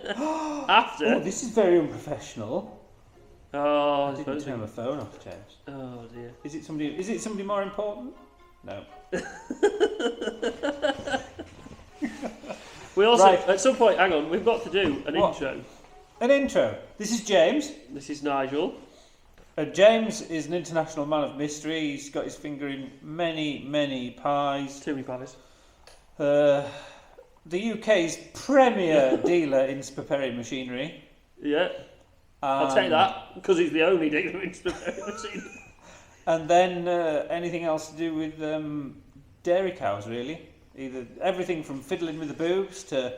After. Oh, this is very unprofessional. Oh, I didn't turn my phone off, James. Oh dear. Is it somebody more important? No. We also, Right. at some point, hang on, we've got to do an What? intro. An intro. This is James. This is Nigel. James is an international man of mystery. He's got his finger in many, many pies. Too many pies. The UK's premier dealer in preparing machinery. Yeah. I'll take that, because he's the only dealer in preparing machinery. And then anything else to do with dairy cows, really. Either everything from fiddling with the boobs to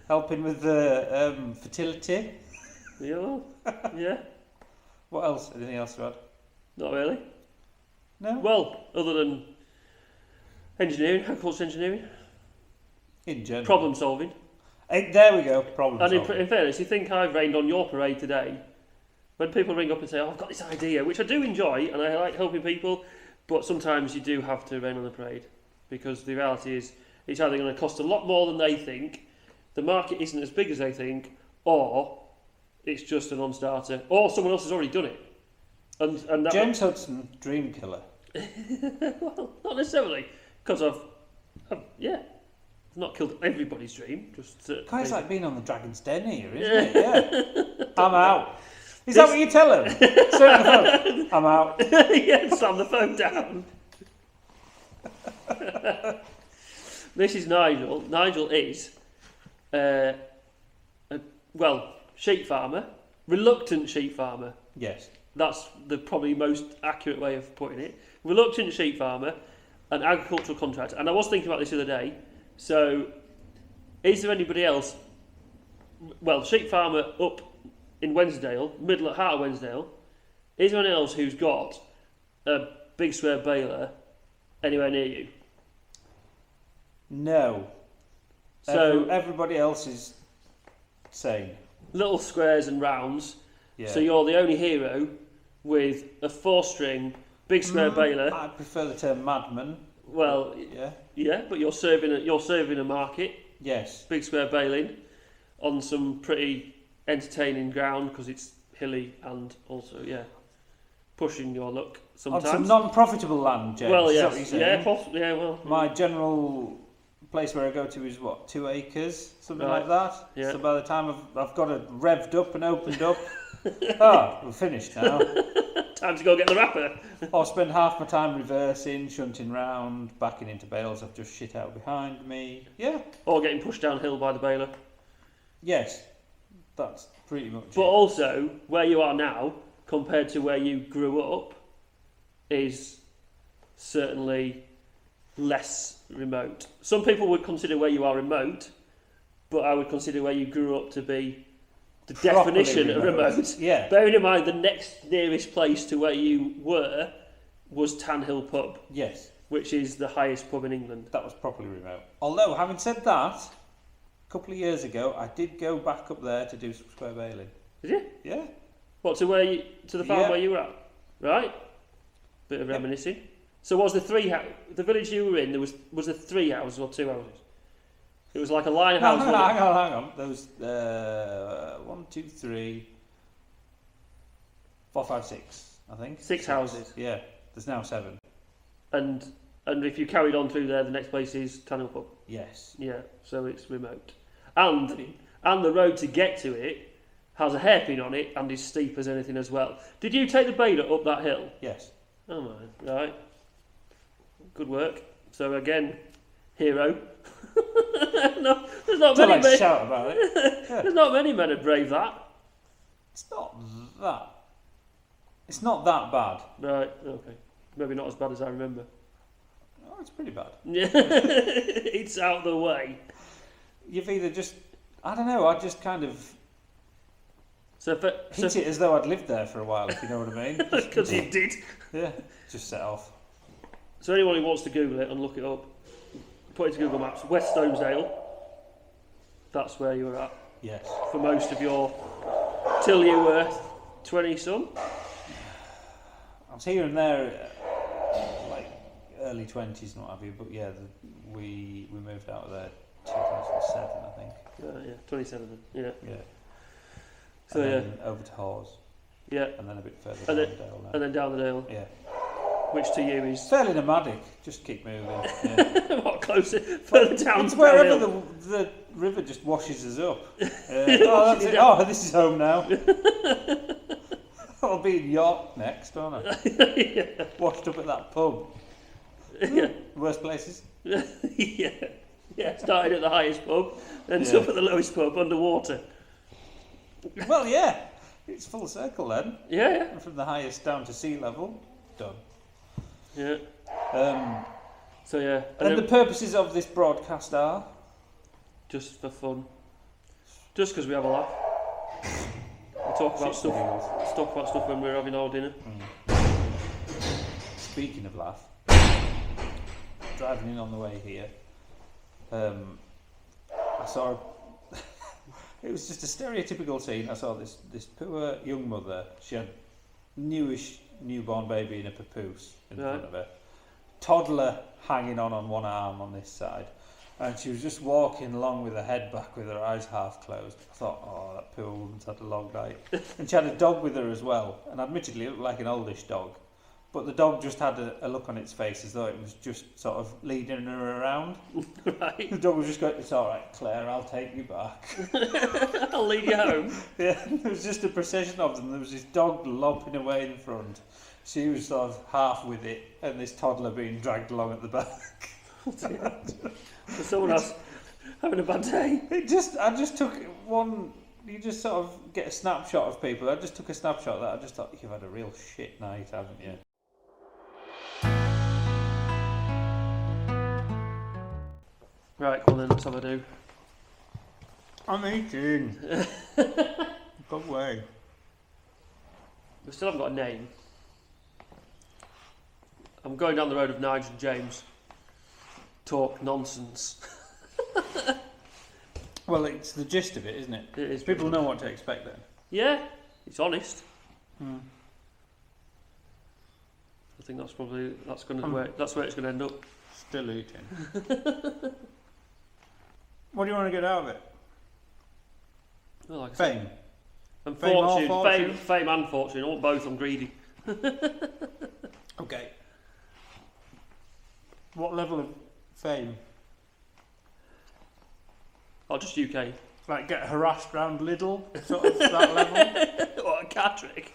helping with the fertility. Yeah. Yeah. What else? Anything else to add? Not really. No? Well, other than engineering, agricultural engineering. In general. Problem solving. There we go, problem And solving. in fairness, you think I've rained on your parade today? When people ring up and say, "Oh, I've got this idea," which I do enjoy, and I like helping people, but sometimes you do have to rain on the parade, because the reality is it's either going to cost a lot more than they think, the market isn't as big as they think, or it's just a non-starter, or someone else has already done it. And that James Hudson, dream killer. well, not necessarily, because I've not killed everybody's dream. Just Guy's maybe. like being on the Dragon's Den here, isn't it? Yeah. I'm out. Is that what you tell him? Say on the phone. I'm out. Yeah, slam the phone down. This is Nigel. Nigel is, sheep farmer, reluctant sheep farmer. Yes. That's the probably most accurate way of putting it. Reluctant sheep farmer, an agricultural contractor. And I was thinking about this the other day. So, is there anybody else? Well, sheep farmer up in Wensleydale, middle at heart of Wensleydale. Is there anyone else who's got a big square baler anywhere near you? No. So everybody else is sane. little squares and rounds. Yeah. So you're the only hero with a 4-string big square baler. I prefer the term madman. Well, Yeah. yeah, but you're serving a market. Yes. Big square baling on some pretty entertaining ground because it's hilly and also pushing your luck sometimes. On some non-profitable land, James. Well, is that yes, what you're saying? yeah, possibly, yeah. Well, My general place where I go to is what, 2 acres, something Right. like that. Yeah. So by the time I've got it revved up and opened up, we're finished now. time to go get the wrapper. I'll spend half my time reversing, shunting round, backing into bales I've just shit out behind me. Yeah. Or getting pushed downhill by the baler. Yes. That's pretty much But it. also, where you are now compared to where you grew up is certainly less remote. Some people would consider where you are remote, but I would consider where you grew up to be the Properly definition of remote. Yeah. Bearing in mind the next nearest place to where you were was Tanhill Pub, Yes. which is the highest pub in England. That was properly remote. Although, having said that, a couple of years ago, I did go back up there to do some square baling. Did you? Yeah. What, to the farm Yeah. where you were at? Right? Bit of reminiscing. So was the the village you were in, was there 3 houses or 2 houses? It was like a line house. Hang on. There was 1, 2, 3, 4, 5, 6, I think. 6 houses. Yeah. There's now 7. And if you carried on through there, the next place is Tanhill Pub. Yes. Yeah, so it's remote. And the road to get to it has a hairpin on it and is steep as anything as well. Did you take the baler up that hill? Yes. Oh man, right. Good work. So again, hero. No, there's not Don't many like to men. shout about it. Yeah. There's not many men who brave that. It's not that bad. Right, okay. Maybe not as bad as I remember. Oh, it's pretty bad. Yeah, it's out the way. You've either just, I don't know, I just kind of Hit it as though I'd lived there for a while, if you know what I mean. because you did. Yeah, just set off. So anyone who wants to Google it and look it up, put it into Google Maps. West Stonedale. That's where you were at Yes. for most of your till you were 20-some. I was here and there, like early 20s and what have you, but yeah, we moved out of there 2007, I think. Yeah, 27. Yeah. Yeah. So and then over to Hawes. Yeah. And then a bit further And down Dale now. And then down the Dale. Yeah. Which to you is Fairly nomadic. Just keep moving. Yeah. what closer, further down. It's to wherever Dale. the river just washes us up. Oh, that's it. Oh, this is home now. I'll be in York next, won't I? Yeah. Washed up at that pub. Yeah. Worst places. Yeah. Yeah. Started at the highest pub, then Yeah. up at the lowest pub underwater. Well, yeah. It's full circle then. Yeah. Yeah. And from the highest down to sea level, done. Yeah. So yeah. And the purposes of this broadcast are? Just for fun. Just because we have a laugh. We talk about stuff when we're having our dinner. Speaking of laugh, driving in on the way here, I saw it was just a stereotypical scene. I saw this poor young mother. She had newish newborn baby in a papoose in front of her, toddler hanging on one arm on this side, and she was just walking along with her head back with her eyes half closed. I thought, oh, that poor woman's had a long night. And she had a dog with her as well, and admittedly it looked like an oldish dog, but the dog just had a look on its face as though it was just sort of leading her around. Right. The dog was just going, it's all right, Claire, I'll take you back. I'll lead you home. Yeah, there was just a procession of them. There was this dog lomping away in front. She was sort of half with it, and this toddler being dragged along at the back. For someone else having a bad day. I just took one. You just sort of get a snapshot of people. I just took a snapshot of that. I just thought, you've had a real shit night, haven't you? Right, come on then, let's have a do. I'm eating. Go away. We still haven't got a name. I'm going down the road of Nige and James. Talk nonsense. Well, it's the gist of it, isn't it? It is. People know what to expect then. Yeah, it's honest. Hmm. I think that's going to that's where it's going to end up. Still eating. What do you want to get out of it? Well, like I said, Fame. and Fame or fortune, fortune? fame and fortune, all both. I'm greedy. Okay. What level of fame? Oh, just UK. Like get harassed round Lidl, sort of that level? What, a cat trick?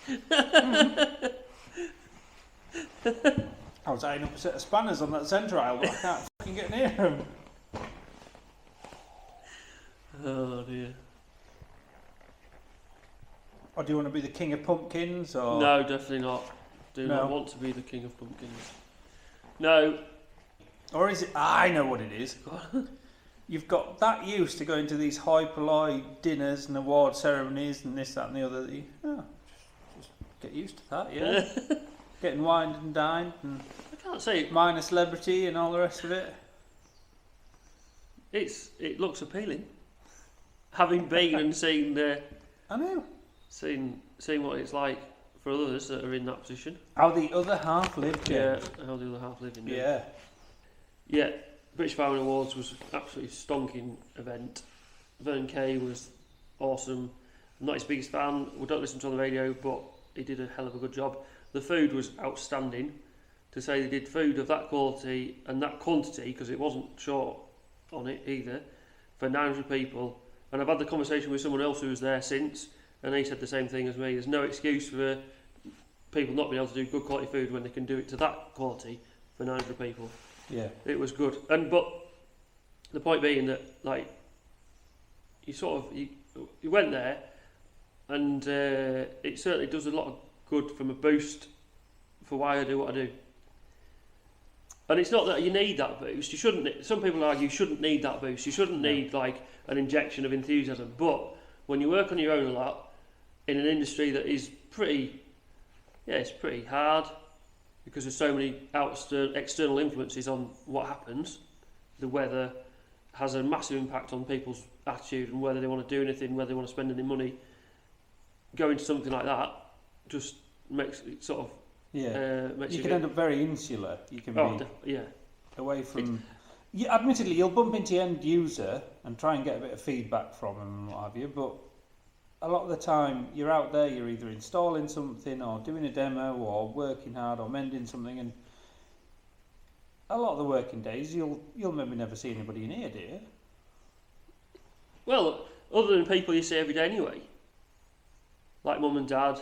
I was eyeing up a set of spanners on that centre aisle, but I can't fucking get near them. Oh dear. Or do you want to be the king of pumpkins? Or No, definitely not. Do not want to be the king of pumpkins. No. Or is it? I know what it is. You've got that used to going to these hoi polloi dinners and award ceremonies and this, that, and the other. That just get used to that, yeah. Getting wined and dined and I can't say minor celebrity and all the rest of it. it looks appealing. Having been and seen I know. seen what it's like for others that are in that position. How the other half lived. Yeah, how the other half live in. Yeah. Yeah. British Farming Awards was absolutely stonking event. Vern Kay was awesome. I'm not his biggest fan. We don't listen to him on the radio, but he did a hell of a good job. The food was outstanding. To say they did food of that quality and that quantity, because it wasn't short on it either, for 900 people. And I've had the conversation with someone else who was there since, and he said the same thing as me. There's no excuse for people not being able to do good quality food when they can do it to that quality for 900 people. Yeah. It was good. But the point being that, like, you went there, and it certainly does a lot of good from a boost for why I do what I do. And it's not that you need that boost. You shouldn't. Some people argue you shouldn't need that boost. You shouldn't need like an injection of enthusiasm. But when you work on your own a lot in an industry that is it's pretty hard because there's so many external influences on what happens. The weather has a massive impact on people's attitude and whether they want to do anything, whether they want to spend any money. Going to something like that just makes it sort of you can end up very insular. You can be yeah. away from admittedly, you'll bump into the end user and try and get a bit of feedback from them and what have you, but a lot of the time you're out there, you're either installing something or doing a demo or working hard or mending something, and a lot of the working days you'll maybe never see anybody in here, do you? Well, other than people you see every day anyway. Like mum and dad,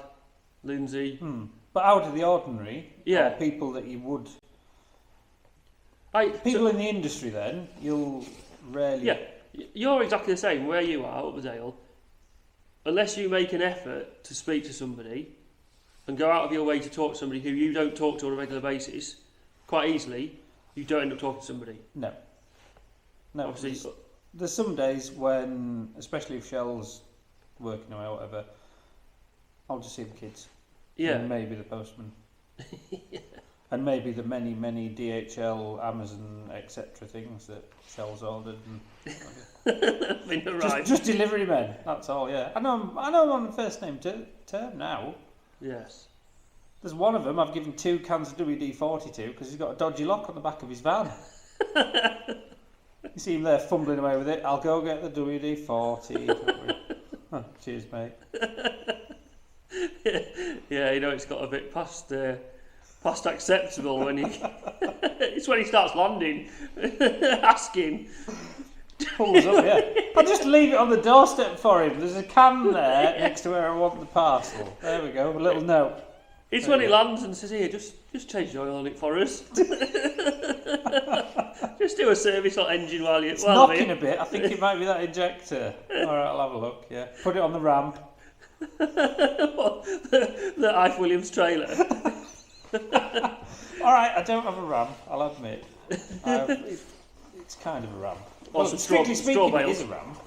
Lindsay. But out of the ordinary, Yeah. or people that you would... People in the industry then, you'll rarely... Yeah, you're exactly the same where you are, Uppervale. Unless you make an effort to speak to somebody and go out of your way to talk to somebody who you don't talk to on a regular basis, quite easily, you don't end up talking to somebody. No. Obviously, there's some days when, especially if Shell's working away or whatever, I'll just see the kids. Yeah. And maybe the postman. And maybe the many, many DHL, Amazon, etc. things that Shell's ordered. And just delivery men, that's all, yeah. I know I'm on the first name term now. Yes. There's one of them I've given 2 cans of WD-40 to because he's got a dodgy lock on the back of his van. You see him there fumbling away with it. I'll go get the WD-40. Oh, cheers, mate. Yeah, it's got a bit past acceptable when he... It's when he starts landing, asking. Pulls up, yeah. I'll just leave it on the doorstep for him. There's a can there next to where I want the parcel. There we go, a little note. It's when he lands and says, here, just change the oil on it for us. Just do a service on engine while you're... It's knocking a bit. I think it might be that injector. Alright, I'll have a look, yeah. Put it on the ramp. the Ife Williams trailer. Alright, I don't have a ramp, I'll admit. It's kind of a ramp. Well, strictly speaking, it is a ramp.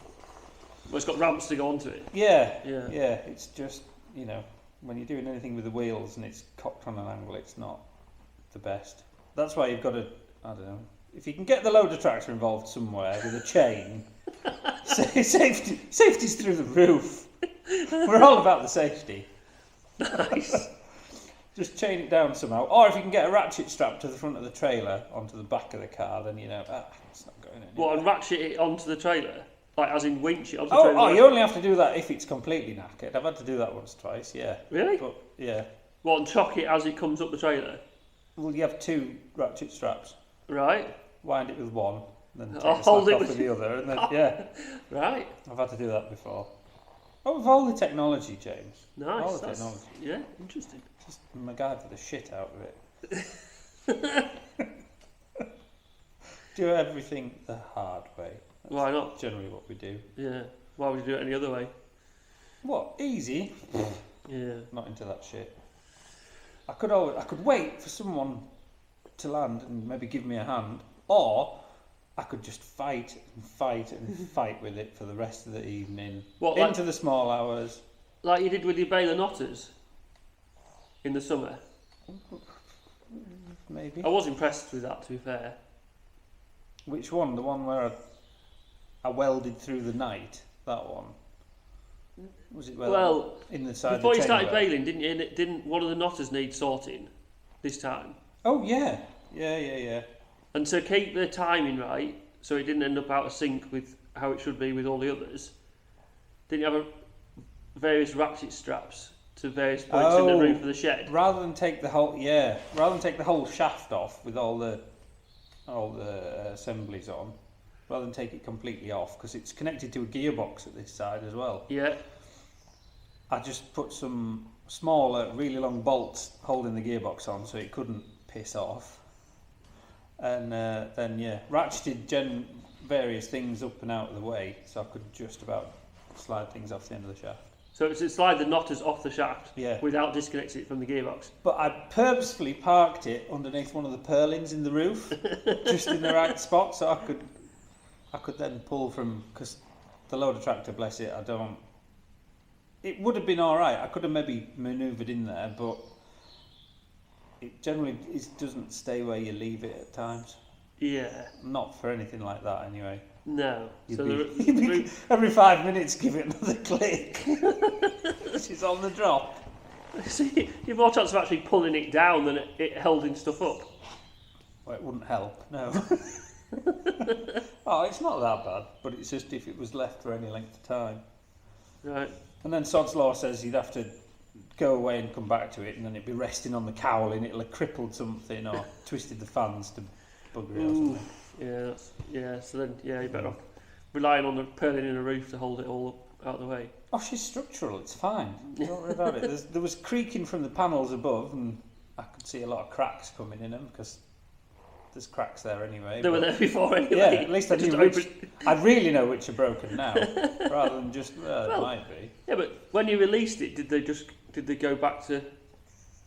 Well, it's got ramps to go onto it. Yeah. It's just, when you're doing anything with the wheels and it's cocked on an angle, it's not the best. That's why you've got to, I don't know, if you can get the loader tractor involved somewhere with a chain, safety's through the roof. We're all about the safety. Nice. Just chain it down somehow. Or if you can get a ratchet strap to the front of the trailer onto the back of the car, then it's not going anywhere. What, and ratchet it onto the trailer? Like, as in winch it onto the trailer? Oh, you only have to do that if it's completely knackered. I've had to do that once, twice, yeah. Really? But, yeah. What, and chock it as it comes up the trailer? Well, you have 2 ratchet straps. Right. Wind it with one, then take the hold slack it off with the other, and then, yeah. Right. I've had to do that before. Oh, with all the technology, James. Nice. All the technology. Yeah, interesting. Just MacGyver the shit out of it. Do everything the hard way. That's Why not? Generally what we do. Yeah. Why would you do it any other way? What? Easy? Yeah. Not into that shit. I could wait for someone to land and maybe give me a hand, or I could just fight and fight and fight with it for the rest of the evening. What, into the small hours. Like you did with your baler knotters in the summer? Maybe. I was impressed with that, to be fair. Which one? The one where I welded through the night? That one? Was it in the side before of the you started chamber? baling, didn't one of the knotters need sorting this time? Oh yeah. Yeah. And to keep the timing right, so it didn't end up out of sync with how it should be with all the others, didn't you have various ratchet straps to various points in the roof of the shed? Rather than take the whole shaft off with all the assemblies on, rather than take it completely off, because it's connected to a gearbox at this side as well. Yeah. I just put some smaller, really long bolts holding the gearbox on so it couldn't piss off. And then, ratcheted various things up and out of the way so I could just about slide things off the end of the shaft. So it's to slide the knotters off the shaft without disconnecting it from the gearbox. But I purposefully parked it underneath one of the purlins in the roof, just in the right spot, so I could then pull from, because the loader tractor, bless it, it would have been alright. I could have maybe manoeuvred in there, but it generally doesn't stay where you leave it at times. Yeah. Not for anything like that, anyway. No. Every 5 minutes, give it another click. She's on the drop. See, you've more chance of actually pulling it down than it holding stuff up. Well, it wouldn't help, no. Oh, it's not that bad, but it's just if it was left for any length of time. Right. And then Sod's Law says you'd have to go away and come back to it, and then it'd be resting on the cowl, and it'll have crippled something or twisted the fans to bugger it or something. So then, you're better off relying on the purling in a roof to hold it all up out of the way. Oh, she's structural, it's fine. Don't worry about it. There was creaking from the panels above, and I could see a lot of cracks coming in them, because there's cracks there anyway. They were there before anyway. Yeah, at least I knew which. I'd really know which are broken now, rather than just, it might be. Yeah, but when you released it, did they go back to...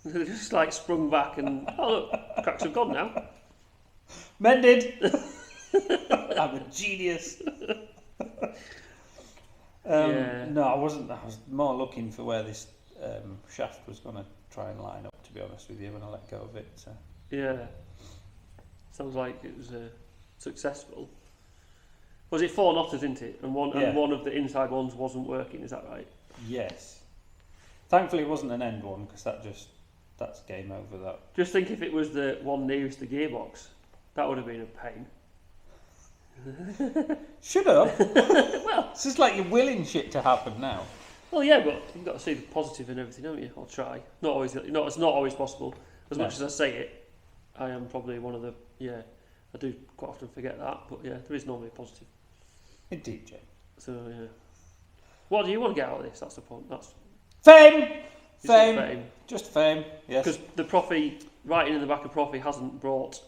They just like sprung back and, oh look, cracks have gone now. Mended! I'm a genius. No, I wasn't. I was more looking for where this shaft was going to try and line up, to be honest with you, when I let go of it. So. Yeah. Sounds like it was successful. Was it 4 knotters, isn't it? And one of the inside ones wasn't working, is that right? Yes. Thankfully it wasn't an end one, because that's game over that. Just think if it was the one nearest the gearbox. That would have been a pain. Shut up! Well, it's just like you're willing shit to happen now. Well, yeah, but you've got to see the positive in everything, haven't you? Or try. It's not always possible. As much as I say it, I am probably one of the... Yeah, I do quite often forget that, but yeah, there is normally a positive. Indeed, Jay. So, yeah. What do you want to get out of this? That's the point. That's fame! Fame. Fame. Just fame, yes. Because the Profi, writing in the back of Profi, hasn't brought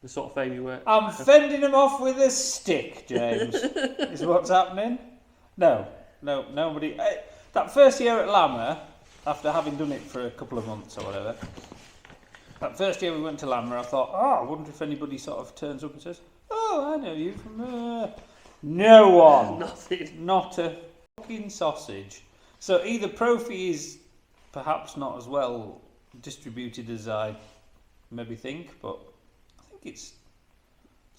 the sort of fame you were... I'm fending him off with a stick, James, is what's happening. No, nobody... that first year at Lammer, after having done it for a couple of months or whatever, that first year we went to Lammer, I thought, I wonder if anybody sort of turns up and says, oh, I know you from... No one. Nothing. Not a fucking sausage. So either Profi is perhaps not as well distributed as I maybe think, but I think it's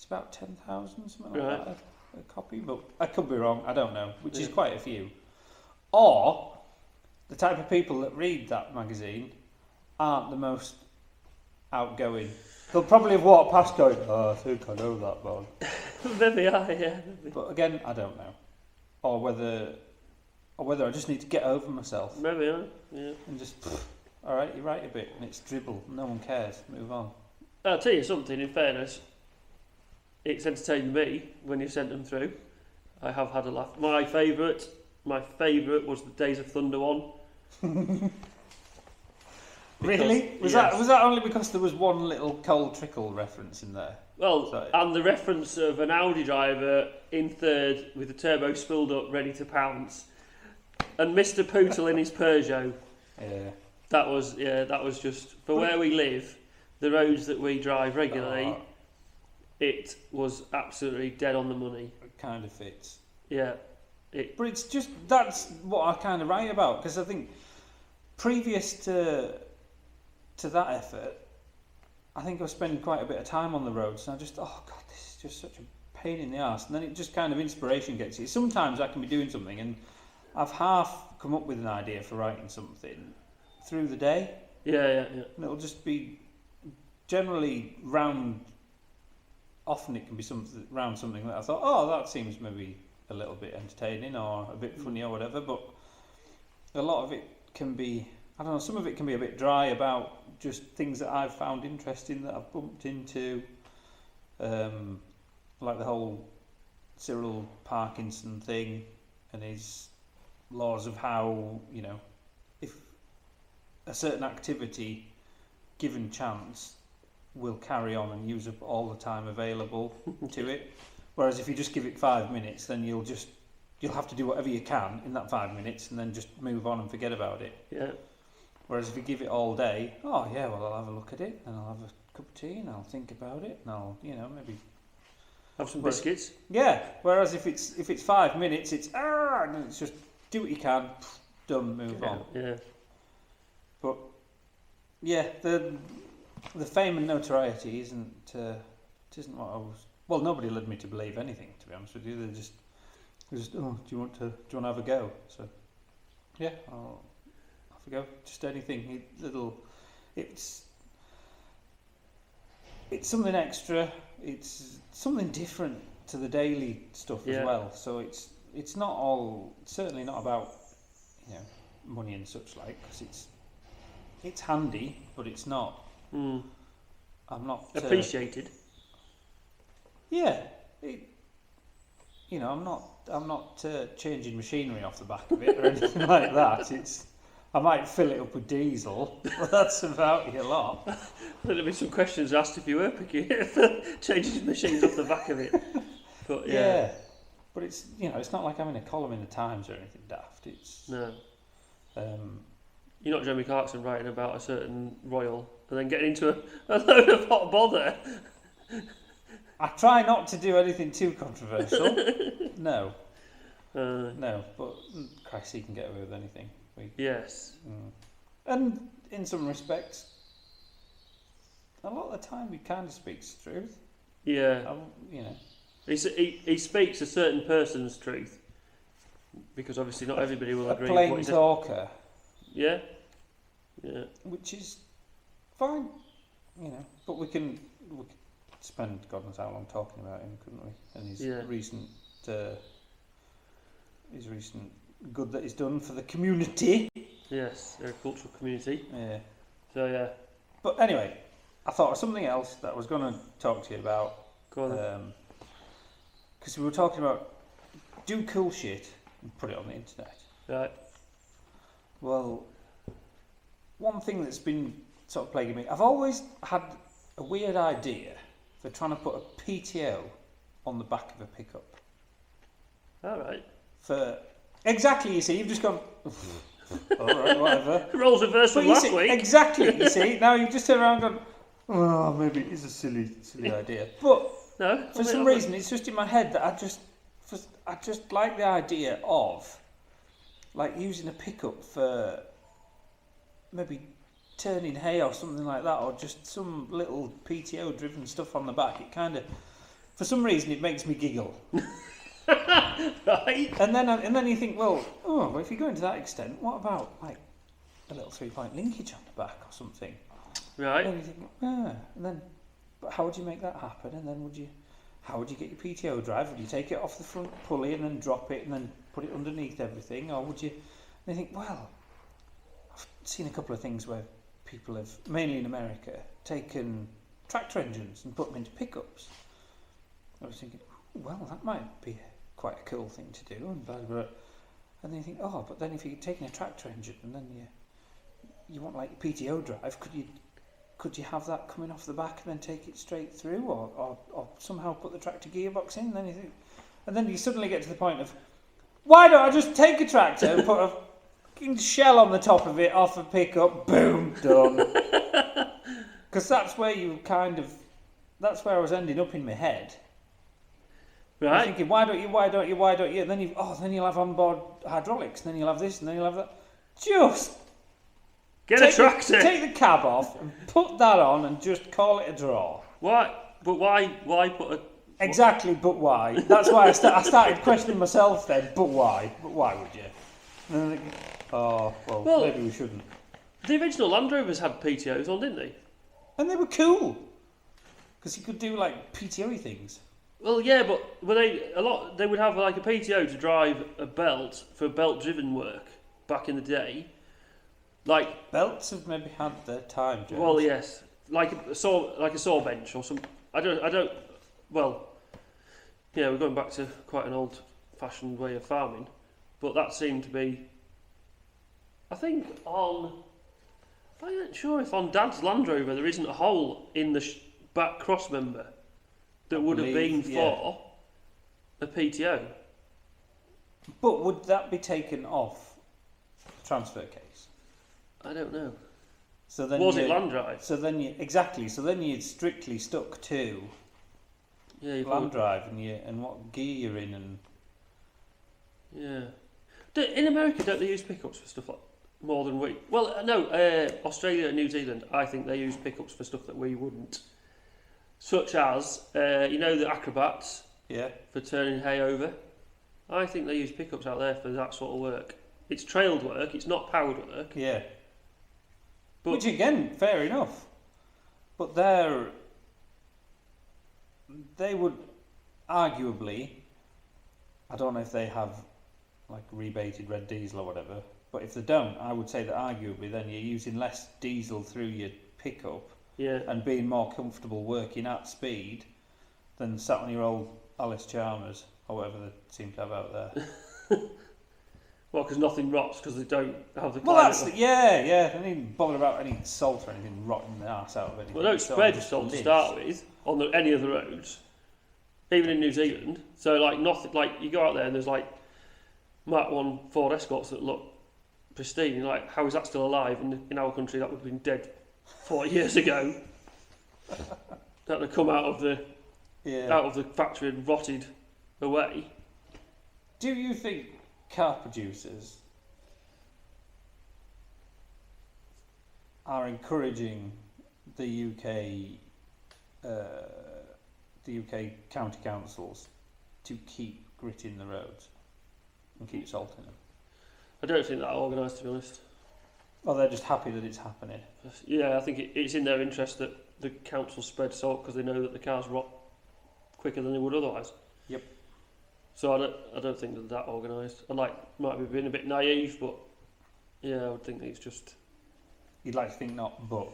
about 10,000, something like that, a copy, but I could be wrong, I don't know, which is quite a few. Or the type of people that read that magazine aren't the most outgoing. They'll probably have walked past going, I think I know that man. Maybe yeah. Maybe. But again, I don't know. Or whether I just need to get over myself. Maybe yeah. And just, alright, you write a bit and it's dribble, no one cares, move on. I'll tell you something, in fairness, it's entertained me when you sent them through. I have had a laugh. My favourite was the Days of Thunder one. Really? Was that only because there was one little cold trickle reference in there? Well, and the reference of an Audi driver in third with the turbo spilled up, ready to pounce, and Mr. Pootle in his Peugeot. Yeah. That was just for where we live, the roads that we drive regularly. It was absolutely dead on the money. It kind of fits. Yeah. But it's just, that's what I kind of write about, because I think previous to that effort, I think I was spending quite a bit of time on the roads, and I just, oh God, this is just such a pain in the arse. And then it just kind of inspiration gets you. Sometimes I can be doing something, and I've half come up with an idea for writing something through the day. Yeah. And it'll just be generally round. Often it can be something that I thought, that seems maybe a little bit entertaining or a bit funny or whatever. But a lot of it can be, I don't know, some of it can be a bit dry about just things that I've found interesting that I've bumped into, like the whole Cyril Parkinson thing and his laws of how, if a certain activity given chance will carry on and use up all the time available to it, whereas if you just give it 5 minutes, then you'll have to do whatever you can in that 5 minutes and then just move on and forget about it. Yeah. Whereas if you give it all day, I'll have a look at it, and I'll have a cup of tea, and I'll think about it, and I'll, maybe have some biscuits. Yeah. Whereas if it's 5 minutes, it's and it's just do what you can, done, move on. Yeah. But yeah, the fame and notoriety isn't what I was. Well, nobody led me to believe anything, to be honest with you. They're just do you want to have a go? So yeah, I'll have a go. Just anything. It's it's something extra. It's something different to the daily stuff as well. So it's not all, certainly not about, you know, money and such like, because it's handy, but it's not. I'm not appreciated. Yeah, I'm not changing machinery off the back of it or anything like that. I might fill it up with diesel, but that's about it a lot. There'll be some questions asked if you were picking changing machines off the back of it. But yeah, but it's it's not like having a column in the Times or anything daft. No. You're not Jeremy Clarkson writing about a certain royal and then getting into a load of hot bother. I try not to do anything too controversial. No, but Christ, he can get away with anything. Yes. And in some respects, a lot of the time he kind of speaks the truth. Yeah. He speaks a certain person's truth, because obviously not everybody will agree with what he says. A plain talker. Yeah. Which is fine, but we could spend God knows how long talking about him, couldn't we? And his recent good that he's done for the community. Yes, they're a cultural community. Yeah. So yeah. But anyway, I thought of something else that I was going to talk to you about. Go on. Because we were talking about do cool shit and put it on the internet. Right. Well, one thing that's been sort of plaguing me, I've always had a weird idea for trying to put a PTO on the back of a pickup. All right. Exactly, you see, you've just gone, all right, whatever. Roles reversed from last week. Exactly, you see, now you've just turned around and gone, oh, maybe it is a silly idea. But for some reason, it's just in my head that I just like the idea of, like, using a pickup for maybe turning hay or something like that, or just some little PTO driven stuff on the back. It kind of, for some reason, it makes me giggle. Right. And then you think, well, if you go into that extent, what about like a little 3-point linkage on the back or something? Right. And then you think, and then, but how would you make that happen? And then how would you get your PTO drive? Would you take it off the front pulley and then drop it and then put it underneath everything, or would you? And you think, well, I've seen a couple of things where people have, mainly in America, taken tractor engines and put them into pickups. I was thinking, well, that might be quite a cool thing to do, and blah, blah, blah. And then you think, but then if you're taking a tractor engine and then you want like PTO drive, could you have that coming off the back and then take it straight through, or somehow put the tractor gearbox in? And then you think, and then you suddenly get to the point of, why don't I just take a tractor and put a fucking shell on the top of it off a pickup, boom, done. Because that's where I was ending up in my head. Right. I'm thinking, why don't you? And then you'll have onboard hydraulics, and then you'll have this, and then you'll have that. Just get a tractor. Take the cab off and put that on, and just call it a draw. Why? But why put a? Exactly, but why? That's why I started questioning myself then. But why? But why would you? And then well, maybe we shouldn't. The original Land Rovers had PTOs on, didn't they? And they were cool because you could do like PTO-y things. Well, yeah, but they would have like a PTO to drive a belt for belt-driven work back in the day. Like belts have maybe had their time, James. Well, yes, like a saw bench or some. I don't. Well, yeah, we're going back to quite an old-fashioned way of farming, but that seemed to be. I think I'm not sure if on Dad's Land Rover there isn't a hole in the back cross member that would have been for a PTO. But would that be taken off the transfer case? I don't know. So then was it Land Drive? So then you'd strictly stuck to Land Drive and what gear you're in and. Yeah. In America, don't they use pickups for stuff like more than we? Well, no. Australia and New Zealand, I think they use pickups for stuff that we wouldn't. Such as, the acrobats for turning hay over. I think they use pickups out there for that sort of work. It's trailed work, it's not powered work. Yeah. Which again, fair enough. But they're they would arguably, I don't know if they have like rebated red diesel or whatever, but if they don't, I would say that arguably then you're using less diesel through your pickup and being more comfortable working at speed than sat on your old Alice Chalmers or whatever they seem to have out there. Well, because nothing rots because they don't have the climate. Well, that's yeah. They don't even bother about any salt or anything rotting the arse out of anything. Well, they don't spread salt to start with on any of the roads, even in New Zealand. So, like, nothing. Like, you go out there and there's like Mark 1 Ford Escorts that look pristine. You're like, how is that still alive? And in our country, that would have been dead 40 years ago. That would have come out of the factory and rotted away. Do you think car producers are encouraging the UK county councils to keep gritting the roads and keep salting them? I don't think that organised, to be honest. Or they're just happy that it's happening? Yeah, I think it's in their interest that the council spread salt because they know that the cars rot quicker than they would otherwise. Yep. So I don't think that organised. I might be being a bit naive, but yeah, I would think that it's just. You'd like to think not, but.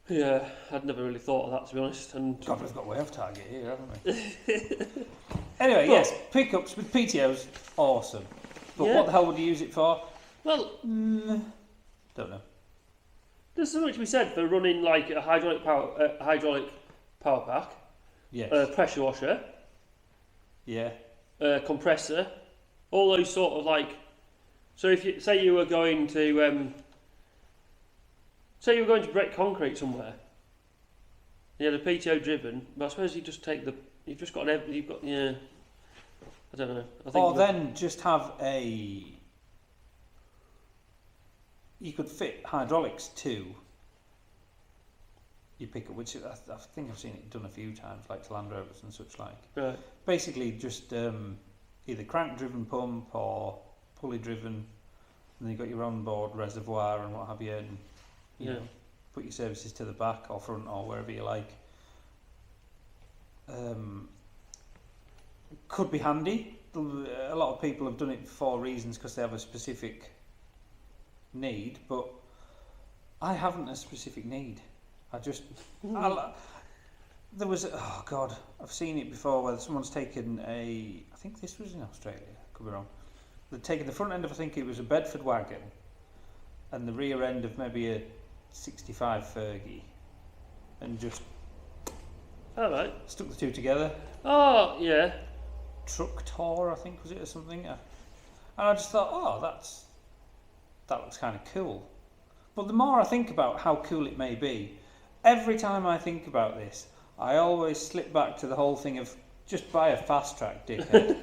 Yeah, I'd never really thought of that, to be honest. And God, we've got way off target here, haven't we? Anyway, yes, pickups with PTOs, awesome. But what the hell would you use it for? Well, don't know. There's something to be said for running like a hydraulic power pack, yes, pressure washer, yeah, compressor, all those sort of like. So if you say you were going to break concrete somewhere, you had a PTO driven, but I suppose you just take you've got I don't know. I think or then just have you could fit hydraulics to your pickup, which I think I've seen it done a few times, like to Land Rovers and such like. Right. Basically, just either crank-driven pump or pulley-driven, and then you've got your on-board reservoir and what have you, and you know, put your services to the back or front or wherever you like. Could be handy. A lot of people have done it for reasons because they have a specific need, but I haven't a specific need. There was I've seen it before where someone's taken I think this was in Australia, could be wrong. They'd taken the front end of, I think it was a Bedford wagon, and the rear end of maybe a 65 Fergie, and just stuck the two together. Oh yeah. Truck tour, I think, was it, or something? And I just thought, that looks kind of cool. But the more I think about how cool it may be, every time I think about this, I always slip back to the whole thing of just buy a fast track, dickhead.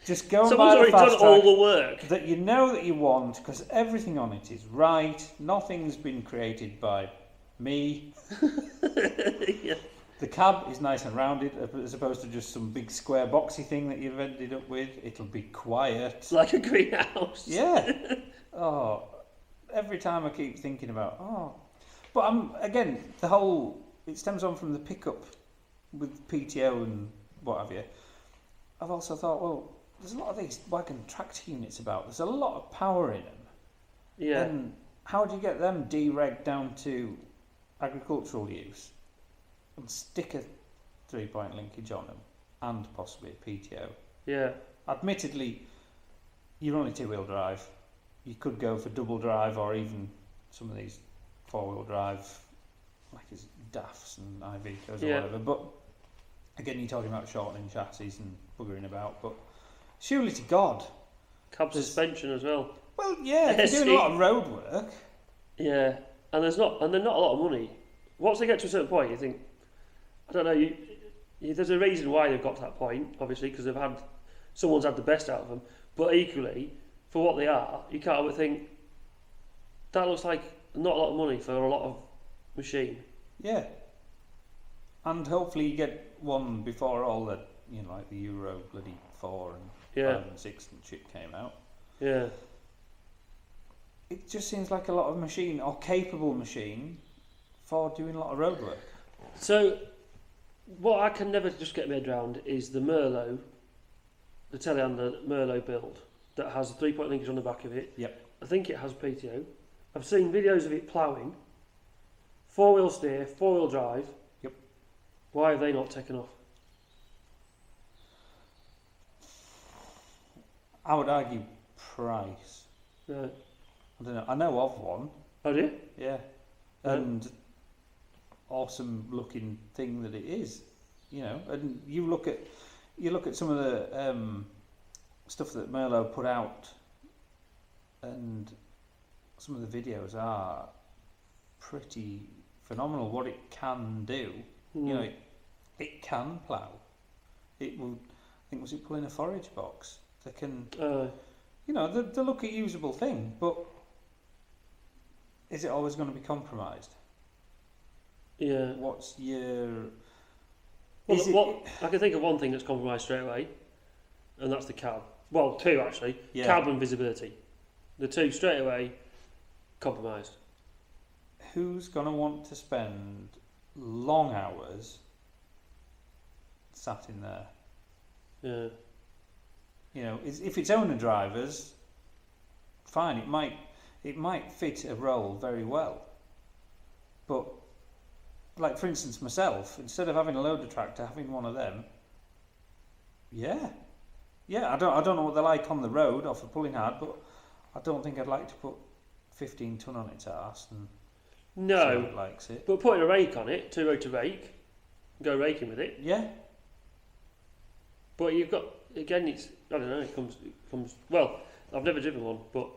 Just go and buy a fast track. Someone's already done all the work that you know that you want, because everything on it is right. Nothing's been created by me. Yeah. The cab is nice and rounded, as opposed to just some big square boxy thing that you've ended up with. It'll be quiet. Like a greenhouse. Yeah. Every time I keep thinking about, But again, it stems on from the pickup with PTO and what have you. I've also thought, well, there's a lot of these wagon tractor units about. There's a lot of power in them. Yeah. And how do you get them deregged down to agricultural use? And stick a 3-point linkage on them, and possibly a PTO. Yeah. Admittedly, you're only 2-wheel drive. You could go for double drive, or even some of these 4-wheel drive, like his DAFs and iVicos or whatever. But again, you're talking about shortening chassis and buggering about. But surely to God, cab suspension as well. Well, yeah, if you're doing a lot of road work. Yeah, and they're not a lot of money. Once they get to a certain point, you think, I don't know. There's a reason why they've got to that point, obviously, because someone's had the best out of them. But equally, for what they are, you can't but think that looks like not a lot of money for a lot of machine. Yeah, and hopefully you get one before all that, like the Euro bloody 4 and 5 and 6 and shit came out. Yeah. It just seems like a lot of machine, or capable machine, for doing a lot of road work. So, what I can never just get my head around is the Merlot, the telehandler Merlot build that has a 3-point linkage on the back of it. Yep. I think it has PTO. I've seen videos of it ploughing, 4-wheel steer, 4-wheel drive. Yep. Why have they not taken off? I would argue price. Right. I don't know. I know of one. Oh, do you? Yeah. And awesome looking thing that it is, And you look at some of the stuff that Merlot put out, and some of the videos are pretty phenomenal. What it can do, it can plough. It will. I think was it pulling a forage box? They can. They look a usable thing, but is it always going to be compromised? Yeah. What's your... I can think of one thing that's compromised straight away, and that's the cab. Well, two actually. Yeah. Cab and visibility. The two straight away compromised. Who's going to want to spend long hours sat in there? Yeah. If it's owner drivers, fine. It might fit a role very well, but like for instance myself, instead of having a loader tractor, having one of them. Yeah. I don't know what they're like on the road off a pulling hard, but I don't think I'd like to put 15 ton on its arse and see how it likes it. But putting a rake on it, 2-rotor rake, go raking with it. Yeah. But you've got, again, it's, I don't know, it comes, well, I've never driven one, but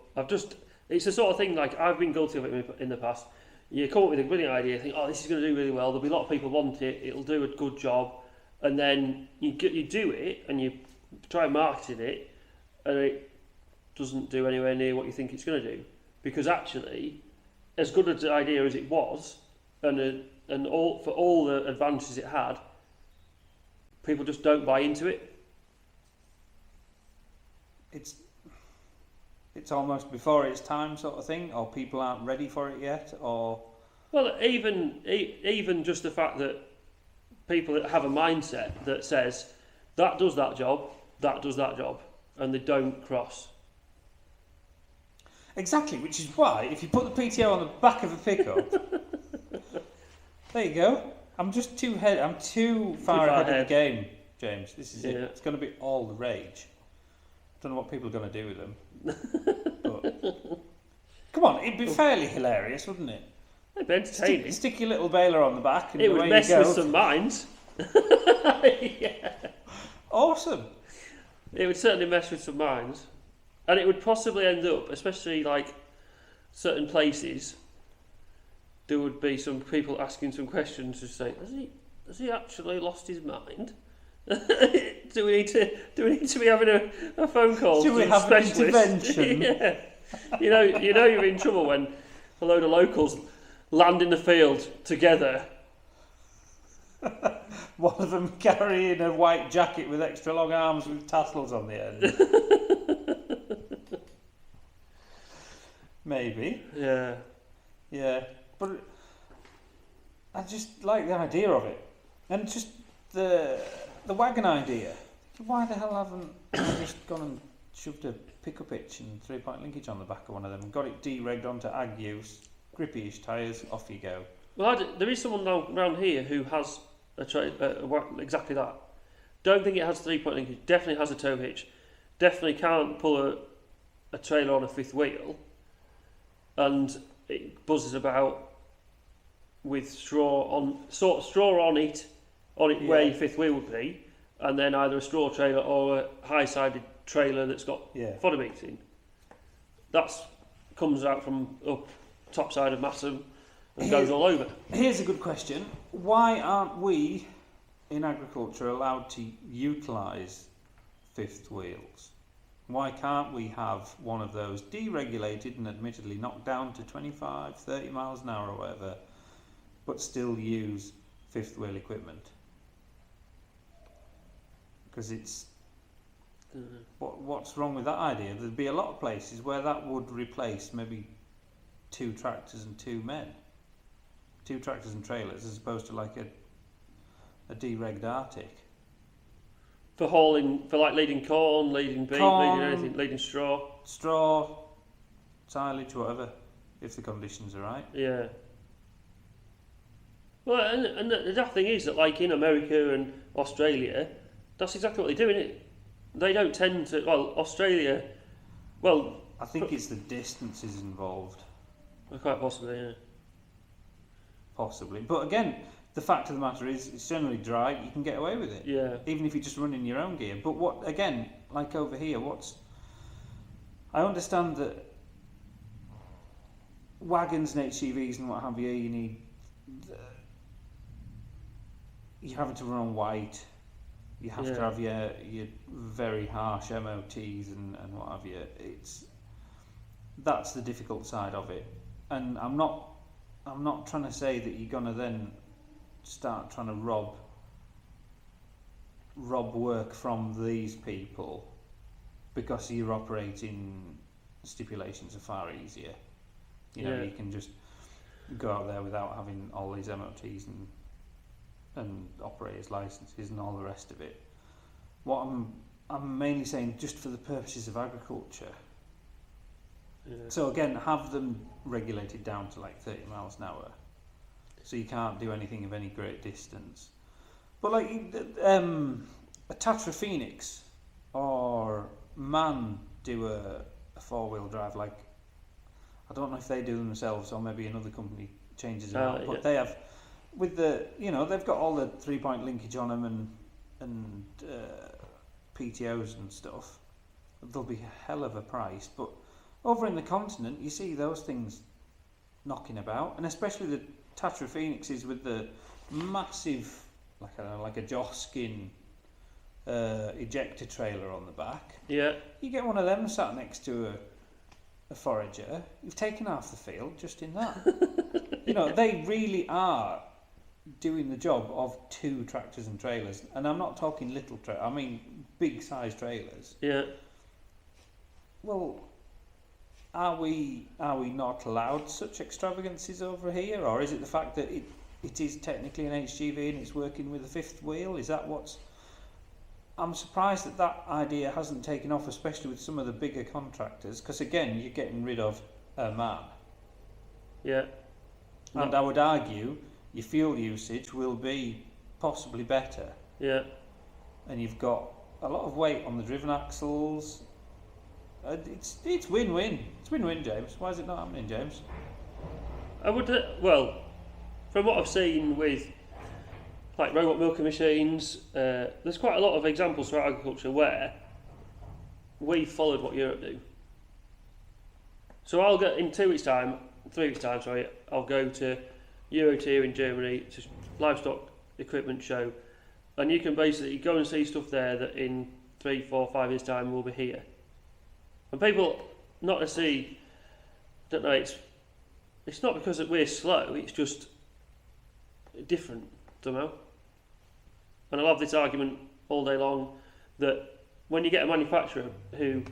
it's the sort of thing, like, I've been guilty of it in the past. You come up with a brilliant idea, think, this is going to do really well, there'll be a lot of people want it, it'll do a good job, and then you do it, and you try marketing it, and it doesn't do anywhere near what you think it's going to do. Because actually, as good an idea as it was, and for all the advantages it had, people just don't buy into it. It's almost before its time sort of thing, or people aren't ready for it yet, or... Well, even just the fact that people that have a mindset that says, that does that job, and they don't cross. Exactly, which is why, if you put the PTO on the back of a pickup... There you go. I'm too far ahead of the game, James. This is it. It's going to be all the rage. Don't know what people are going to do with them. But come on, it'd be fairly hilarious, wouldn't it? It'd be entertaining. Stick your little baler on the back, and it away would mess you go. with some minds. Yeah. Awesome. It would certainly mess with some minds, and it would possibly end up, especially like certain places, there would be some people asking some questions to say, has he actually lost his mind? do we need to be having a phone call? Do we have an intervention? Yeah. You know you're in trouble when a load of locals land in the field together. One of them carrying a white jacket with extra long arms with tassels on the end. Maybe. Yeah. Yeah. But I just like the idea of it. And just the wagon idea. Why the hell haven't I just gone and shoved a pickup hitch and 3-point linkage on the back of one of them and got it deregged onto ag use, grippy-ish tyres, off you go. Well, there is someone around here who has exactly that. Don't think it has 3-point linkage. Definitely has a tow hitch. Definitely can't pull a trailer on a fifth wheel. And it buzzes about with straw on it Yeah. where your fifth wheel would be, and then either a straw trailer or a high-sided trailer that's got fodder beats in. That comes out from up top side of Massam and goes all over. Here's a good question. Why aren't we in agriculture allowed to utilise fifth wheels? Why can't we have one of those deregulated and admittedly knocked down to 25, 30 miles an hour or whatever, but still use fifth wheel equipment? Because it's... What's wrong with that idea? There'd be a lot of places where that would replace maybe 2 tractors and 2 men. 2 tractors and trailers as opposed to like a a deregged Arctic. For hauling, for like leading corn, leading beef, leading anything, leading straw. Straw, silage, whatever, if the conditions are right. Yeah. Well, and the daft thing is that, like in America and Australia, that's exactly what they do, innit? They don't tend to. Well, Australia. Well, I think it's the distances involved. Quite possibly, yeah. Possibly, but again, the fact of the matter is, it's generally dry. You can get away with it. Yeah. Even if you're just running your own gear. But what again, like over here, I understand that wagons and HGVs and what have you, you're having to run on white. You have to have your very harsh MOTs and what have you. That's the difficult side of it. And I'm not trying to say that you're gonna then start trying to rob work from these people because your operating stipulations are far easier. You know, you can just go out there without having all these MOTs and operators licenses and all the rest of it. What I'm mainly saying, just for the purposes of agriculture. Yeah. So again, have them regulated down to like 30 miles an hour, so you can't do anything of any great distance. But like a Tatra Phoenix or MAN do a 4-wheel drive. Like, I don't know if they do them themselves or maybe another company changes it out, but they have. With they've got all the 3-point linkage on them and PTOs and stuff. They'll be a hell of a price, but over in the continent, you see those things knocking about, and especially the Tatra Phoenixes with the massive, like a Joskin ejector trailer on the back. Yeah. You get one of them sat next to a forager, you've taken half the field just in that. They really are doing the job of 2 tractors and trailers, and I'm not talking little trailers, I mean big size trailers. Yeah. Well, are we not allowed such extravagances over here, or is it the fact that it is technically an HGV and it's working with a 5th wheel? Is that what's... I'm surprised that idea hasn't taken off, especially with some of the bigger contractors, because again, you're getting rid of a man. Yeah. And I would argue your fuel usage will be possibly better. Yeah. And you've got a lot of weight on the driven axles. It's win-win. It's win-win, James. Why is it not happening, James? I would, from what I've seen with like robot milking machines, there's quite a lot of examples throughout agriculture where we followed what Europe do. So I'll get in 3 weeks time, I'll go to Eurotier in Germany, to livestock equipment show, and you can basically go and see stuff there that in 3, 4, 5 years time will be here. And people not to see, don't know, it's not because we're slow, it's just different, don't know. And I'll have this argument all day long that when you get a manufacturer who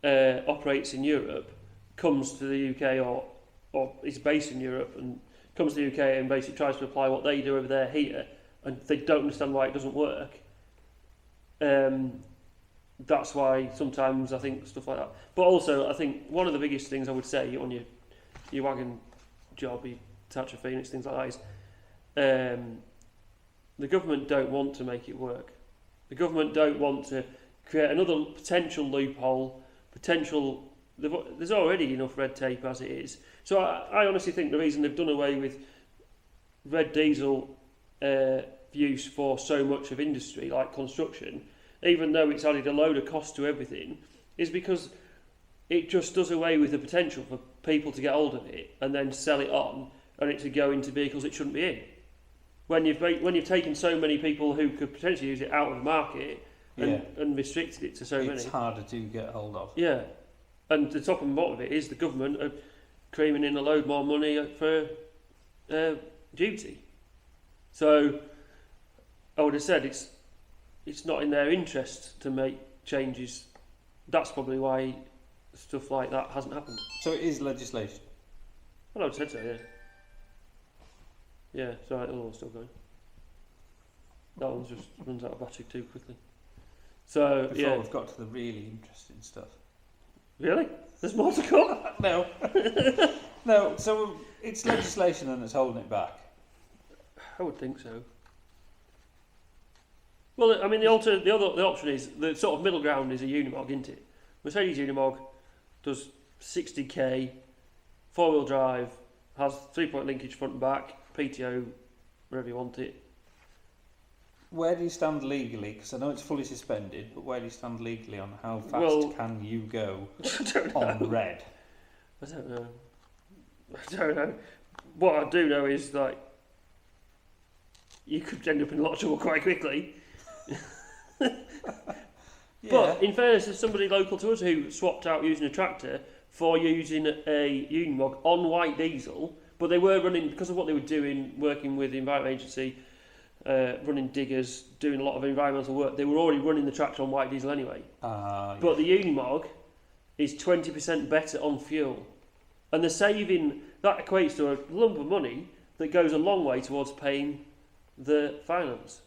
operates in Europe, comes to the UK or is based in Europe and comes to the UK and basically tries to apply what they do over there here, and they don't understand why it doesn't work, that's why sometimes I think stuff like that. But also, I think one of the biggest things I would say on your wagon job, your Tatra Phoenix, things like that, is the government don't want to make it work. The government don't want to create another potential loophole, there's already enough red tape as it is. So I honestly think the reason they've done away with red diesel use for so much of industry, like construction, even though it's added a load of cost to everything, is because it just does away with the potential for people to get hold of it and then sell it on, and it to go into vehicles it shouldn't be in. When you've taken so many people who could potentially use it out of the market and restricted it to so many, it's harder to get hold of. Yeah, and the top and bottom of it is the government are creaming in a load more money for duty. So I would have said it's not in their interest to make changes. That's probably why stuff like that hasn't happened. So it is legislation? Well, I would have said so, yeah. Yeah, so it's still going. That one just runs out of battery too quickly. So Before we've got to the really interesting stuff. Really? There's more to come? No. No, so it's legislation and it's holding it back. I would think so. Well, I mean, the option is, the sort of middle ground is a Unimog, isn't it? Mercedes Unimog does 60k, 4-wheel drive, has 3-point linkage front and back, PTO, wherever you want it. Where do you stand legally? Because I know it's fully suspended, but where do you stand legally on how fast can you go on red? I don't know. What I do know is, like, you could end up in a lot of trouble quite quickly. Yeah. But in fairness, there's somebody local to us who swapped out using a tractor for using a Unimog on white diesel, but they were running, because of what they were doing, working with the Environment Agency, running diggers, doing a lot of environmental work, they were already running the tractor on white diesel anyway. But the Unimog is 20% better on fuel. And the saving, that equates to a lump of money that goes a long way towards paying the finance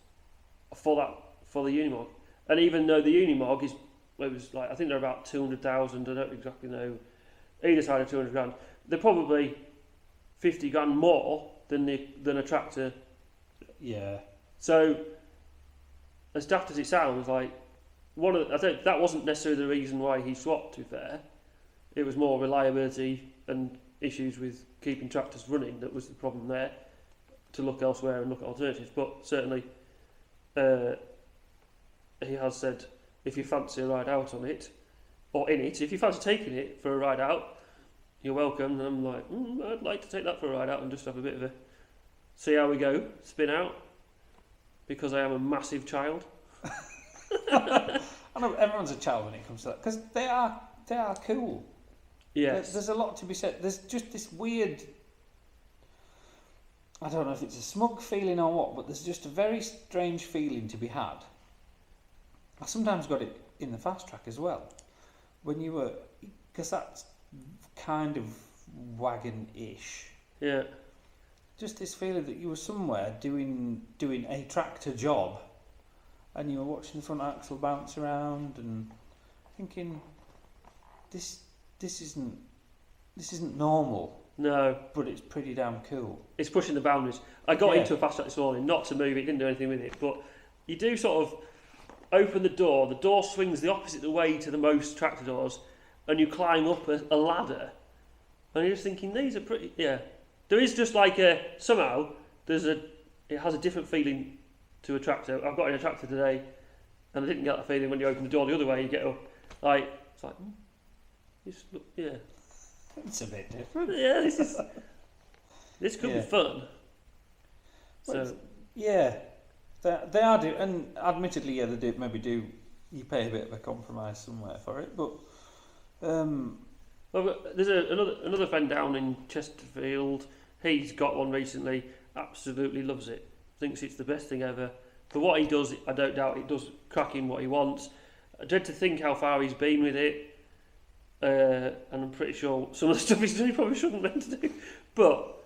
for the Unimog. And even though the Unimog is, it was like, I think they're about 200,000, I don't exactly know, either side of 200 grand, they're probably 50 grand more than a tractor. Yeah. So, as daft as it sounds, like, I think that wasn't necessarily the reason why he swapped, to be fair. It was more reliability and issues with keeping tractors running that was the problem there, to look elsewhere and look at alternatives. But certainly, he has said, if you fancy a ride out on it, or in it, if you fancy taking it for a ride out, you're welcome. And I'm like, I'd like to take that for a ride out and just have a bit of a, see how we go, spin out, because I am a massive child. I know everyone's a child when it comes to that, because they are cool. Yes. There's a lot to be said. There's just this weird, I don't know if it's a smug feeling or what, but there's just a very strange feeling to be had. I sometimes got it in the fast track as well, when you were, because that's kind of wagon-ish. Yeah. Just this feeling that you were somewhere doing a tractor job, and you were watching the front axle bounce around and thinking, this isn't normal. No. But it's pretty damn cool. It's pushing the boundaries. I got into a fast track this morning, not to move it, didn't do anything with it, but you do sort of open the door swings the opposite way to the most tractor doors, and you climb up a ladder, and you're just thinking, these are pretty, yeah. There is just like somehow, it has a different feeling to a tractor. I've got in a tractor today, and I didn't get that feeling when you open the door the other way, you get up, like, it's like, yeah. It's a bit different. Yeah, this could be fun. Well, So, yeah, they are do, and admittedly, yeah, they do maybe do. You pay a bit of a compromise somewhere for it, but well, there's another friend down in Chesterfield. He's got one recently. Absolutely loves it. Thinks it's the best thing ever. For what he does, I don't doubt it does cracking what he wants. I dread to think how far he's been with it, and I'm pretty sure some of the stuff he's doing he probably shouldn't meant to do. But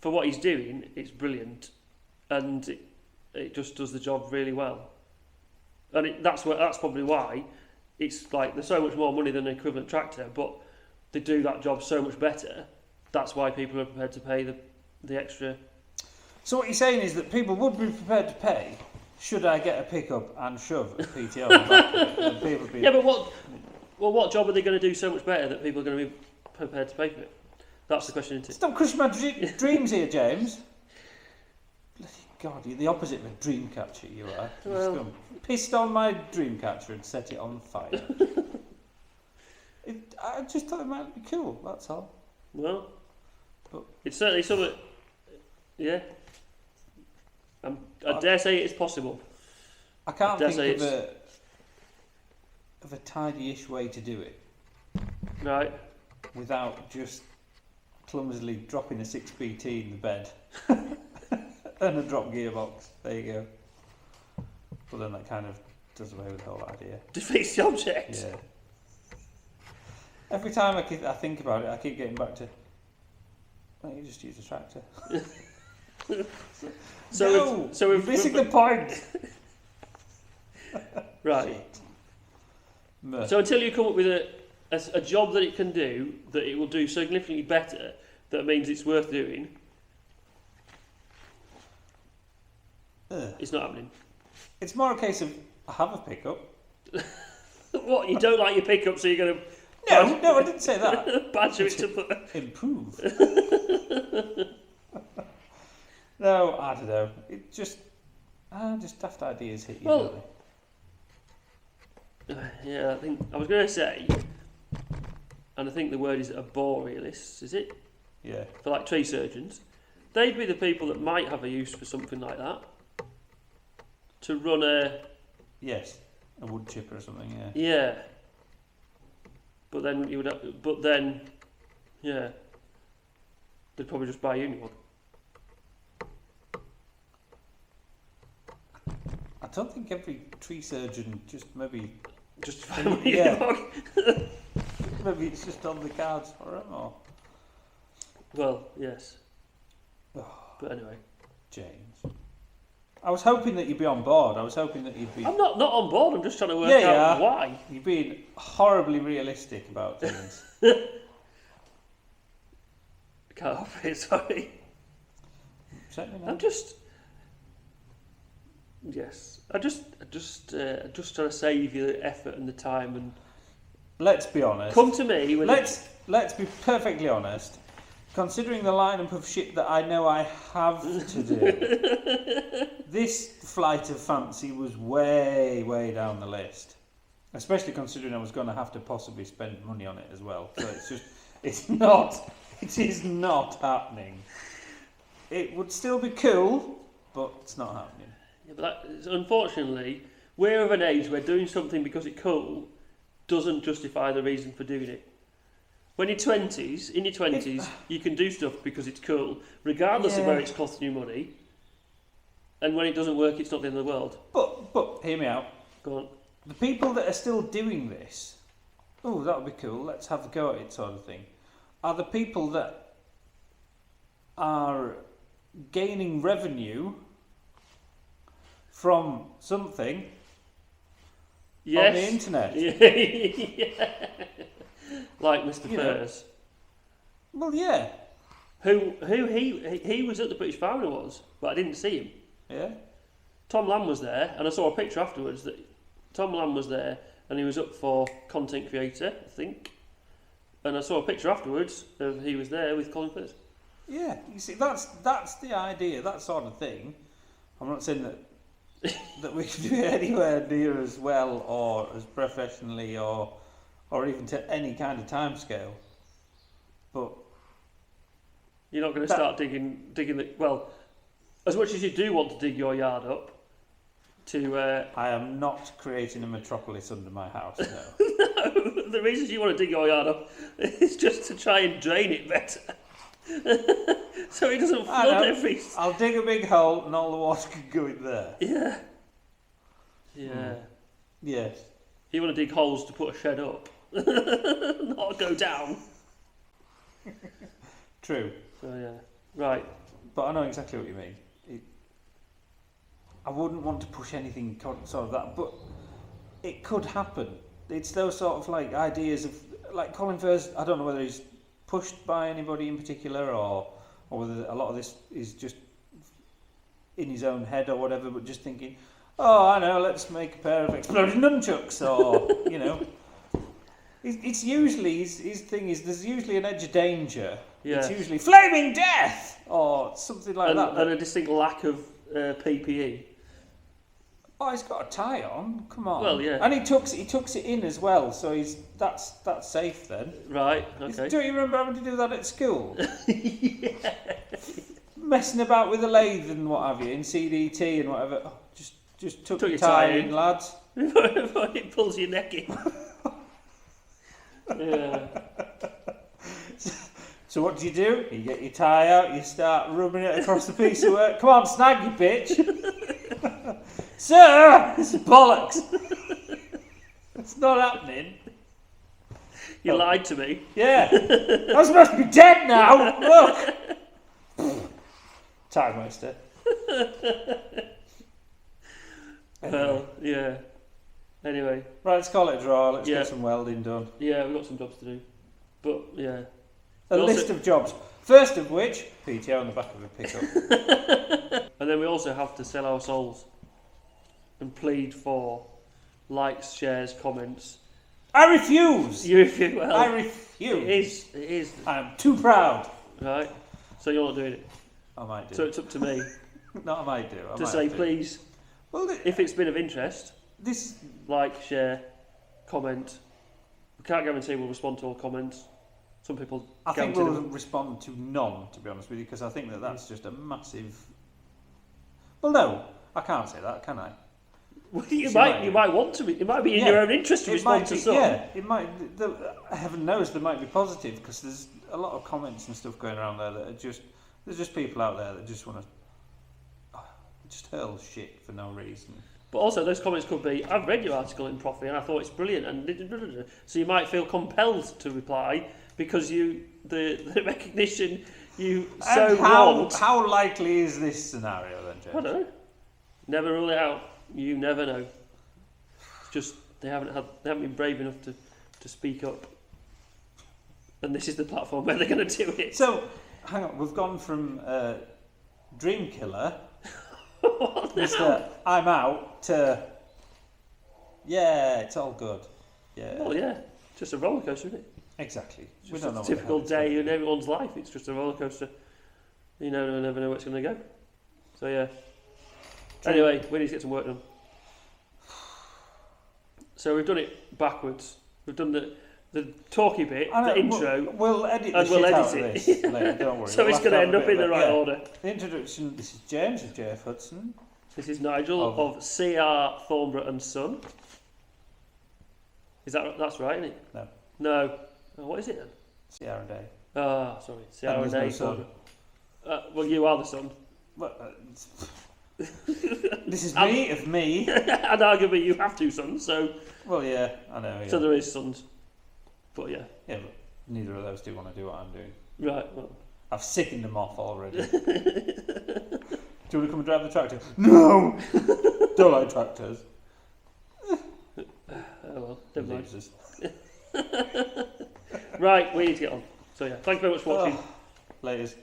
for what he's doing, it's brilliant, and it just does the job really well. And that's probably why it's like there's so much more money than an equivalent tractor, but they do that job so much better. That's why people are prepared to pay the extra. So what you're saying is that people would be prepared to pay should I get a pickup and shove a PTO on the back of it, and people be... Yeah, but what job are they going to do so much better that people are going to be prepared to pay for it? That's the question, isn't it? Stop crushing my dreams here, James. Bloody God, you're the opposite of a dream catcher, you are. You've just gone, pissed on my dream catcher and set it on fire. I just thought it might be cool, that's all. Well, but it's certainly something. Yeah. I dare say it's possible. I can't think of a tidy-ish way to do it. Right. Without just clumsily dropping a 6PT in the bed and a drop gearbox. There you go. But then that kind of does away with the whole idea. Defeats the object. Yeah. Every time I think about it, I keep getting back to, why don't you just use a tractor? You're missing the point. Right. So until you come up with a job that it can do, that it will do significantly better, that means it's worth doing, it's not happening. It's more a case of, I have a pickup. What, you don't like your pickup, so you're going to... No, I didn't say that. Badger it to put... Improve. No, I don't know. It just daft ideas hit you, don't they? Yeah, I was going to say, and I think the word is arborealists, is it? Yeah. For like tree surgeons. They'd be the people that might have a use for something like that. To run a... Yes, a wood chipper or something, yeah. Yeah. But then you would have... But then, yeah. They'd probably just buy you one. I don't think every tree surgeon just maybe... Just yeah. Maybe it's just on the cards for him, or... Well, yes. But anyway. James. I was hoping that you'd be on board. I was hoping that you'd be... I'm not on board, I'm just trying to work out why. You're being horribly realistic about things. Can't help it, sorry. Certainly not. I'm just... Yes. I'm just trying to save you the effort and the time and... Let's be honest. Come to me when... Let's be perfectly honest. Considering the lineup of shit that I know I have to do, this flight of fancy was way, way down the list. Especially considering I was going to have to possibly spend money on it as well. So it is not happening. It would still be cool, but it's not happening. Yeah, but unfortunately, we're of an age where doing something because it's cool doesn't justify the reason for doing it. When in your 20s, you can do stuff because it's cool, regardless of where it's costing you money. And when it doesn't work, it's not the end of the world. But hear me out. Go on. The people that are still doing this, oh, that would be cool, let's have a go at it sort of thing, are the people that are gaining revenue from something on the internet. Yeah. Like Mr. Furs. Well, yeah. Who he was at the British Farm Awards, but I didn't see him. Yeah. Tom Lamb was there, and I saw a picture afterwards that Tom Lamb was there, and he was up for content creator, I think. And I saw a picture afterwards of he was there with Colin Firth. Yeah, you see, that's the idea, that sort of thing. I'm not saying that we can do it anywhere near as well or as professionally or even to any kind of time scale. But you're not going to start digging the... Well, as much as you do want to dig your yard up, I am not creating a metropolis under my house, no. No, the reason you want to dig your yard up is just to try and drain it better. So it doesn't flood every... I'll dig a big hole and all the water can go in there. Yeah. Yeah. Yes. You want to dig holes to put a shed up, not go down. True. So yeah. Right. But I know exactly what you mean. I wouldn't want to push anything sort of that, but it could happen. It's those sort of like ideas of, like Colin Firth, I don't know whether he's pushed by anybody in particular or whether a lot of this is just in his own head or whatever, but just thinking, oh, I know, let's make a pair of exploding nunchucks, or, you know. It's usually, his thing is, there's usually an edge of danger. Yeah. It's usually flaming death, or something like that. And a distinct lack of PPE. Oh, he's got a tie on. Come on. Well, yeah. And he tucks it in as well, so that's safe then. Right. Okay. Don't you remember having to do that at school? Yeah. Messing about with the lathe and what have you in CDT and whatever. Oh, just tuck your tie in, lads. Before it pulls your neck in. Yeah. So what do? You get your tie out, you start rubbing it across the piece of work. Come on, snag you bitch. Sir, it's bollocks. It's not happening. You lied to me. Yeah. I was supposed to be dead now. Look. Time waster. Well, yeah. Anyway. Right, let's call it a draw. Let's Yeah. get some welding done. Yeah, we've got some jobs to do. But, yeah. A We also- list of jobs. First of which, PTO on the back of a pickup. And then we also have to sell our souls and plead for likes, shares, comments. I refuse! Well, I refuse! it is, I'm too proud. right? So you're not doing it. I might do. So it's up to me No, I might do. I to might say, do. please, Well, if it's been of interest, this... like, share, comment. We can't guarantee we'll respond to all comments. Some people I think guarantee we'll them. respond to none, to be honest with you, because I think that that's just a massive... Well, no, I can't say that, can I? Well, you you might might want to. It might be in Yeah. your own interest to It respond might to be, some. yeah, it might... Heaven knows there might be positive, because there's a lot of comments and stuff going around there that are just... There's just people out there that just want to... just hurl shit for no reason. But also, those comments could be, I've read your article in Profit and I thought it's brilliant, and so you might feel compelled to reply because the recognition you so And how, want. how likely is this scenario then, James? I don't know. Never rule it out. You never know. It's just they haven't been brave enough to speak up, and this is the platform where they're going to do it. So, hang on, we've gone from Dream Killer, What now? Mr. I'm out, to yeah, it's all good. Yeah, Well, yeah, just a roller coaster, isn't it? exactly. It's We just don't know a what the typical hell it's gonna day be. in everyone's life. It's just a roller coaster. You never know where it's going to go. So yeah. Anyway, we need to get some work done. So we've done it backwards. We've done the talky bit, I know, the intro, We'll edit the and shit we'll out of edit this it. later, don't worry. So We'll it's have going to have end a up bit in the of a- right yeah. order. The introduction, this is James of JF Hudson. This is Nigel Oh. of CR Thornborough and Son. That's right, isn't it? No. No. Oh, what is it then? Sierra Day. Ah, sorry. CR And and there's no A son. Thornborough. Well, you are the son. Well, this is me of me. And arguably you have two sons, so Well, yeah, I know. Yeah. so there is sons. But yeah. Yeah, but neither of those two want to do what I'm doing. Right, well. I've sickened them off already. Do you want to come and drive the tractor? No! Don't like tractors. Oh well, never mind. Losers. Right, we need to get on. So yeah, thank you very much for watching. Oh, laters.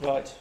Right.